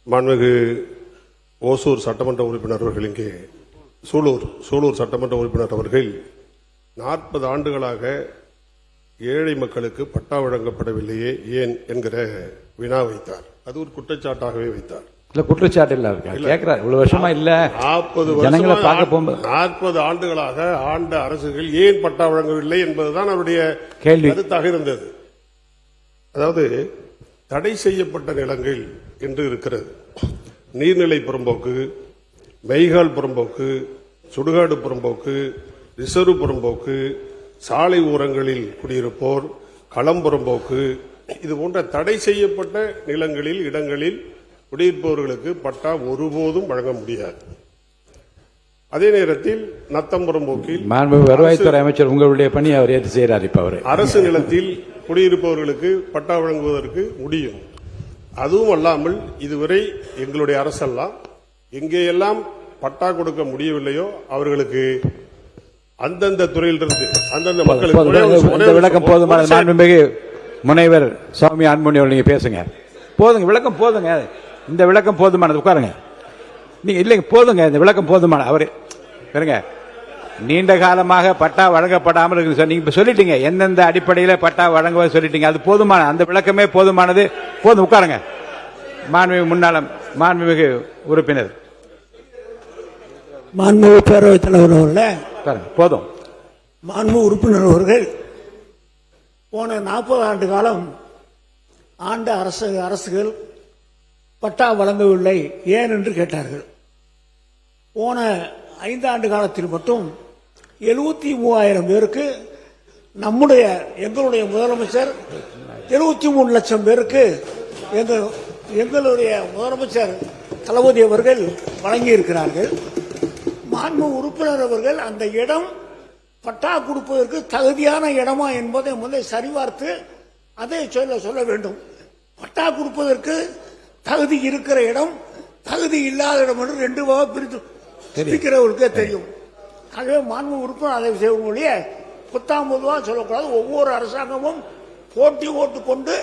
மாண்புமிகு ஓசூர் சட்டமன்ற உறுப்பினர் அவர்கள் இங்கே சூலூர் சட்டமன்ற உறுப்பினர் அவர்கள் 40 ஆண்டுகளாக ஏழை மக்களுக்கு பட்டா வழங்கப்படவில்லையே ஏன் என்கிற வினா வைத்தார். அது ஒரு குற்றச்சாட்டாகவே வைத்தார். இல்ல குற்றச்சாட்டு இல்ல கேக்குறாரு. இவ்வளவு வருஷமா இல்ல 40 ஆண்டுகளாக ஆண்ட அரசுகள் ஏன் பட்டா வழங்கவில்லை என்பதுதான் அவருடைய கேள்வி கருத்தாக இருந்தது. அதாவது தடை செய்யப்பட்ட நிலங்கள் என்று இருக்கிறது. நீர்நிலை புறம்போக்கு, மெய்கால் புறம்போக்கு, சுடுகாடு புறம்போக்கு, ரிசர்வ் புறம்போக்கு, சாலை ஓரங்களில் குடியிருப்போர், களம் புறம்போக்கு, இது போன்ற தடை செய்யப்பட்ட நிலங்களில் இடங்களில் குடியிருப்பவர்களுக்கு பட்டா ஒருபோதும் வழங்க முடியாது. அதே நேரத்தில் நத்தம் புறம்போக்கில் வருவாய்த்துறை அமைச்சர் உங்களுடைய பணி அவர் ஏற்று செய்கிறார். இப்ப அவர் அரசு நிலத்தில் குடியிருப்பவர்களுக்கு பட்டா வழங்குவதற்கு முடியும். அதுவும் அல்லாமல் இதுவரை எங்களுடைய அரசெல்லாம் எங்கேயெல்லாம் பட்டா கொடுக்க முடியவில்லையோ அவர்களுக்கு அந்தந்த துறையிலிருந்து அந்தந்த மக்களுக்கு விளக்கம் போதுமான முனைவர் சுவாமி அன்புமணி நீங்க பேசுங்க. போதுங்க, விளக்கம் போதுங்க. இந்த விளக்கம் போதுமானது. உட்காருங்க. நீங்க இல்லைங்க, போதுங்க, இந்த விளக்கம் போதுமான. அவரு பாருங்க, நீண்ட காலமாக பட்டா வழங்கப்படாமல் இருக்கு சார். நீங்க சொல்லிட்டீங்க எந்தெந்த அடிப்படையில் பட்டா வழங்குவது சொல்லிட்டீங்க. அது போதுமான, அந்த விளக்கமே போதுமானது. போதும், உட்காருங்க. மாண்புமிகு உறுப்பினர், மாண்புமிகு பேரவைத் தலைவர் அவர்களே, போதும். மாண்புமிகு உறுப்பினர் அவர்கள் போன 40 ஆண்டு காலம் ஆண்ட அரசுகள் பட்டா வழங்கவில்லை ஏன் என்று கேட்டார்கள். போன 5 ஆண்டு காலத்தில் மட்டும் 73,000 பேருக்கு எங்களுடைய முதலமைச்சர் 73 லட்சம் பேருக்கு எங்களுடைய முதலமைச்சர் தளபதி அவர்கள் வழங்கி இருக்கிறார்கள். மாண்பு உறுப்பினர் அவர்கள் அந்த இடம் பட்டா கொடுப்பதற்கு தகுதியான இடமா என்பதை முதல் சரிபார்த்து அதை சொல்ல வேண்டும். பட்டா கொடுப்பதற்கு தகுதி இருக்கிற இடம், தகுதி இல்லாத இடம் என்று 2 வகை பிரித்து இருக்கிறவர்களுக்கே தெரியும். ஆகவே மாண்பு உறுப்பினர் அதை செய்ய புத்தாம் பொதுவா சொல்லக்கூடாது. ஒவ்வொரு அரசாங்கமும் போட்டி ஓட்டு கொண்டு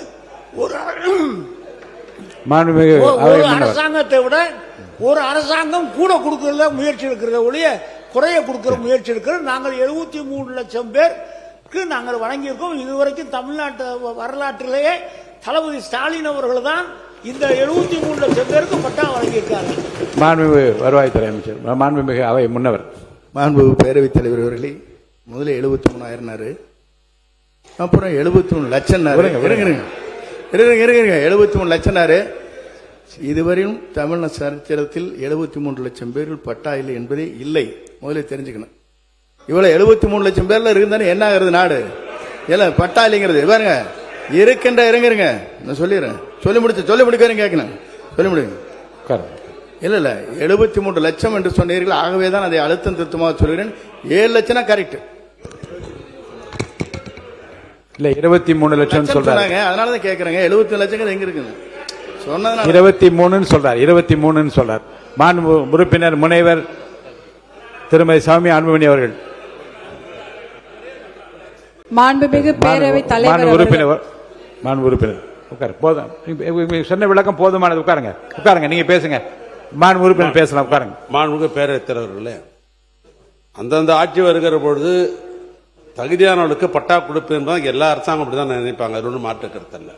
ஒரு அரசாங்கத்தை விட ஒரு அரசாங்கம் கூட கொடுக்கறத முயற்சி இருக்கிறத ஒழிய குறைய கொடுக்கிற முயற்சி இருக்கிறது. நாங்கள் 73 லட்சம் பேருக்கு நாங்கள் வழங்கியிருக்கோம். இதுவரைக்கும் தமிழ்நாட்டு வரலாற்றிலேயே தளபதி ஸ்டாலின் அவர்கள் தான் இந்த 73 லட்சம் பேருக்கு பட்டா வழங்கியிருக்காங்க. மாண்புமிகு வருவாய்த்துறை அமைச்சர், மாண்புமிகு அவை முன்னவர், மாண்புமிகு பேரவைத் தலைவர் அவர்களே, முதல்ல 73,000, அப்புறம் 73 லட்சம், 73 லட்சம். இதுவரையும் தமிழ் சரித்திரத்தில் 73 லட்சம் பேர்கள் பட்டா இல்லை என்பதே இல்லை. முதல்ல தெரிஞ்சுக்கணும். இவ்வளவு 73 லட்சம் பேர்ல இருந்தானே என்ன ஆகுறது நாடு? பட்டா இல்லைங்கிறது பாருங்க இருக்கின்ற இருங்க நான் சொல்லிடுறேன். சொல்லி முடிக்கிறேன் கேட்கணும். சொல்லி முடியுங்க. இல்ல 73 லட்சம் என்று சொன்னீர்கள். ஆகவேதான் அதை அழுத்தம் திருத்தமாக சொல்கிறேன். 7 லட்சம் கரெக்ட் இல்ல 23 லட்சம் சொல்றாங்க. அதனாலதான் கேட்கறேங்க. 73 லட்சம் எங்க இருக்குங்க? 23 சொல்றார். 23 சொல்றார். மாண்பு உறுப்பினர் முனைவர் திருமதி சாமி அன்புமணி அவர்கள். மாண்புமிகு பேரவைத் தலைவர் உறுப்பினர் உட்காரு. போதும், சொன்ன விளக்கம் போதுமானது. உட்காருங்க. நீங்க பேசுங்க. மாண்பு உறுப்பினர் பேசலாம். உட்காருங்க. மாண்புமிகு பேரவைத் தலைவர்களே, அந்தந்த ஆட்சி வருகிற பொழுது தகுதியானவர்களுக்கு பட்டா கொடுப்பு என்பது எல்லா அரசாங்கம் அப்படிதான் நினைப்பாங்க. அது ஒன்றும் மாற்று கருத்தல்ல.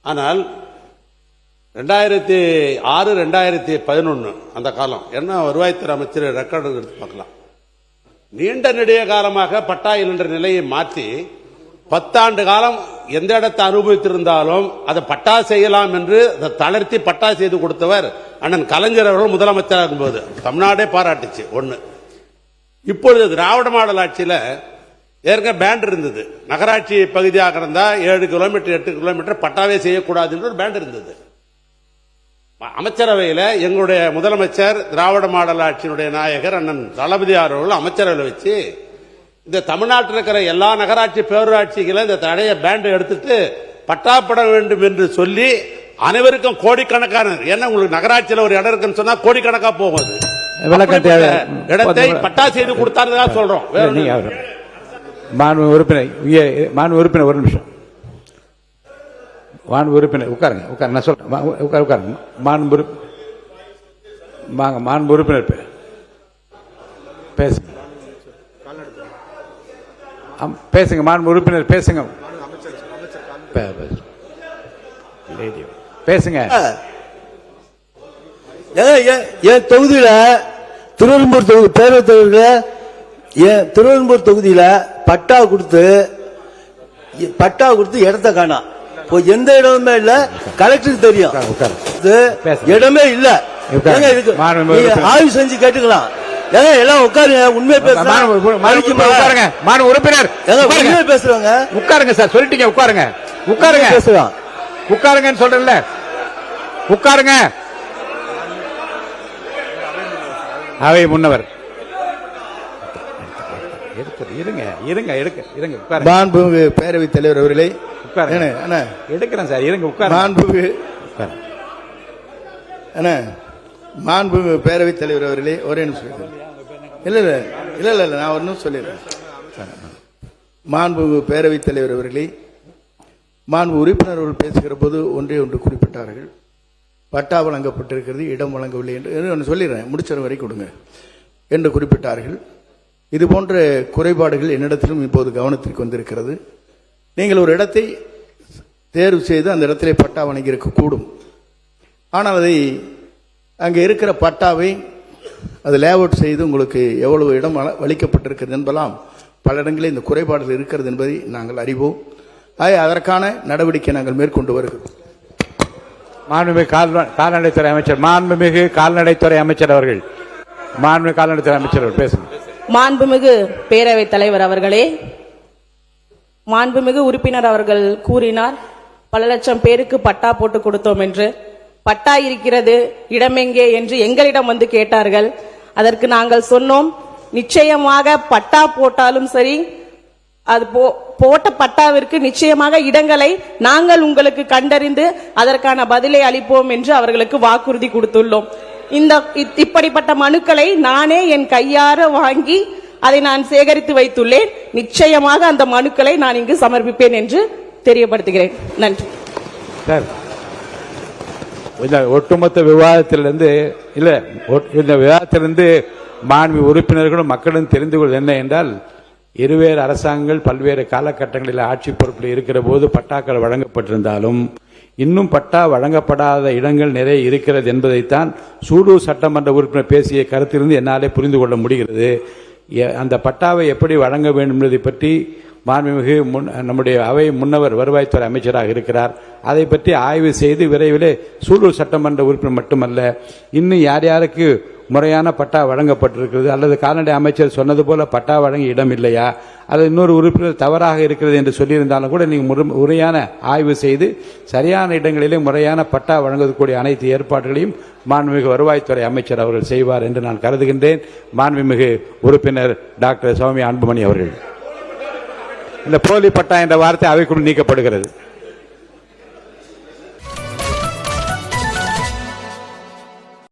ஆனால் 2006 2011 அந்த காலம் என்ன வருவாய்த்துறை அமைச்சர் ரெக்கார்டு எடுத்து பார்க்கலாம். நீண்ட நெடிய காலமாக பட்டா என்ற நிலையை மாற்றி 10 ஆண்டு காலம் எந்த இடத்தை அனுபவித்திருந்தாலும் அதை பட்டா செய்யலாம் என்று அதை தளர்த்தி பட்டா செய்து கொடுத்தவர் அண்ணன் கலைஞர் அவர்கள் முதலமைச்சராக இருக்கும்போது தமிழ்நாடே பாராட்டுச்சு. ஒன்று, இப்பொழுது திராவிட மாடல் ஆட்சியில் ஏற்கனவே பேண்ட் இருந்தது. நகராட்சி பகுதியாக இருந்தால் 7 கிலோமீட்டர் 8 கிலோமீட்டர் பட்டாவே செய்யக்கூடாது என்று ஒரு பேண்ட் இருந்தது. அமைச்சரவையில் எங்களுடைய முதலமைச்சர் திராவிட மாடல் ஆட்சியினுடைய நாயகர் அண்ணன் தளபதி அவர்கள் அமைச்சரவையில் வச்சு இந்த தமிழ்நாட்டில் இருக்கிற எல்லா நகராட்சி பேரூராட்சிகளும் இந்த தடைய பேண்ட் எடுத்துட்டு பட்டாப்பட வேண்டும் என்று சொல்லி அனைவருக்கும் கோடிக்கணக்கான, ஏன்னா உங்களுக்கு நகராட்சியில் ஒரு இடம் இருக்குன்னு சொன்னா கோடிக்கணக்கா போகுது. இடத்தை பட்டா செய்து கொடுத்தாரு சொல்றோம். மாண்பு உறுப்பினர் ஒரு நிமிஷம். மாண்பு உறுப்பினர் உட்காருங்க, உட்காருங்க, நான் சொல்றேன், உட்காருங்க. மாண்பு உறுப்பினர் பேசுங்க, பேசுங்க. மாண்பு உறுப்பினர் பேசுங்க, பேசுங்க. என் தொகுதியில திருவெரும்பூர் தொகுதி பேரவைத் தலைவர்கள் என் திருவெரும்பூர் தொகுதியில பட்டா கொடுத்து இடத்த காணோம். இப்போ எந்த இடமுமே இல்ல, கலெக்டருக்கு தெரியும். இடமே இல்ல. ஆய்வு செஞ்சு கேட்டுக்கலாம். எல்லாம் உட்காருங்க, உண்மையை உட்காருங்க. மாண்பு உறுப்பினர் உண்மையை பேசுறாங்க. உட்காருங்க சார், சொல்லிட்டீங்க, உட்காருங்க, உட்காருங்க, பேசுறான். உட்காருங்கன்னு சொல்றேன்ல, உட்காருங்க. அவை முன்னவர் இருங்க, இருங்க, இருங்க, உட்காருங்க. மாண்புமிகு பேரவைத் தலைவர் அவர்களே, உட்காருங்க. எடுக்கிறேன் சார், இருங்க, உட்காருங்க. மாண்புமிகு பேரவைத் தலைவர் அவர்களே, ஒரே நிமிஷம். இல்ல நான் ஒரு நிமிஷம் சொல்லிடுறேன். மாண்புமிகு பேரவைத் தலைவர் அவர்களே, மாண்பு உறுப்பினர்கள் பேசுகிற போது ஒன்றே ஒன்று குறிப்பிட்டார்கள். பட்டா வழங்கப்பட்டிருக்கிறது, இடம் வழங்கவில்லை என்று சொல்லிடுறேன், முடிச்ச வரை கொடுங்க என்று குறிப்பிட்டார்கள். இது போன்ற குறைபாடுகள் என்னிடத்திலும் இப்போது கவனத்திற்கு வந்திருக்கிறது. நீங்கள் ஒரு இடத்தை தேர்வு செய்து அந்த இடத்திலே பட்டா வழங்கியிருக்க கூடும். ஆனால் அதை அங்கே இருக்கிற பட்டாவை அது லேஅவுட் செய்து உங்களுக்கு எவ்வளவு இடம் அளிக்கப்பட்டிருக்கிறது என்பதெல்லாம் பல இடங்களில் இந்த குறைபாடுகள் இருக்கிறது என்பதை நாங்கள் அறிவோம். அதற்கான நடவடிக்கை நாங்கள் மேற்கொண்டு வருகிறோம். மாண்புமிகு கால்நடைத்துறை அமைச்சர், மாண்புமிகு கால்நடைத்துறை அமைச்சர் அவர்கள், மாண்புமிகு கால்நடைத்துறை அமைச்சர் அவர்கள் பேசுங்க. மாண்புமிகு பேரவைத் தலைவர் அவர்களே, மாண்புமிகு உறுப்பினர் அவர்கள் கூறினார் பல லட்சம் பேருக்கு பட்டா போட்டு கொடுத்தோம் என்று. பட்டா இருக்கிறது, இடமெங்கே என்று எங்களிடம் வந்து கேட்டார்கள். அதற்கு நாங்கள் சொன்னோம், நிச்சயமாக பட்டா போட்டாலும் சரி, அது போட்ட பட்டாவிற்கு நிச்சயமாக இடங்களை நாங்கள் உங்களுக்கு கண்டறிந்து அதற்கான பதிலை அளிப்போம் என்று அவர்களுக்கு வாக்குறுதி கொடுத்துள்ளோம். இப்படிப்பட்ட மனுக்களை நானே என் கையார வாங்கி அதை நான் சேகரித்து வைத்துள்ளேன். நிச்சயமாக அந்த மனுக்களை நான் இங்கு சமர்ப்பிப்பேன் என்று தெரியப்படுத்துகிறேன். நன்றி. ஒட்டுமொத்த விவாதத்திலிருந்து இந்த விவாதத்திலிருந்து மாண்பு உறுப்பினர்களும் மக்களும் தெரிந்து கொள்வது என்ன என்றால், இருவேறு அரசாங்கங்கள் பல்வேறு காலகட்டங்களில் ஆட்சி பொறுப்பில் இருக்கிற போது பட்டாக்கள் வழங்கப்பட்டிருந்தாலும் இன்னும் பட்டா வழங்கப்படாத இடங்கள் நிறைய இருக்கிறது என்பதைத்தான் சூலூர் சட்டமன்ற உறுப்பினர் பேசிய கருத்திலிருந்து என்னாலே புரிந்து கொள்ள முடிகிறது. அந்த பட்டாவை எப்படி வழங்க வேண்டும் என்பதை பற்றி மாண்புமிகு நம்முடைய அவை முன்னவர் வருவாய்த்துறை அமைச்சராக இருக்கிறார். அதை பற்றி ஆய்வு செய்து விரைவிலே சூலூர் சட்டமன்ற உறுப்பினர் மட்டுமல்ல, இன்னும் யார் யாருக்கு முறையான பட்டா வழங்கப்பட்டிருக்கிறது, அல்லது கால்நடை அமைச்சர் சொன்னது போல பட்டா வழங்க இடம் இல்லையா, அல்லது இன்னொரு உறுப்பினர் தவறாக இருக்கிறது என்று சொல்லியிருந்தாலும் கூட நீங்கள் முறையான ஆய்வு செய்து சரியான இடங்களிலே முறையான பட்டா வழங்கக்கூடிய அனைத்து ஏற்பாடுகளையும் மாண்புமிகு வருவாய்த்துறை அமைச்சர் அவர்கள் செய்வார் என்று நான் கருதுகின்றேன். மாண்புமிகு உறுப்பினர் டாக்டர் சௌமியா அன்புமணி அவர்கள், இந்த போலி பட்டா என்ற வார்த்தை அவைக்குள் நீக்கப்படுகிறது.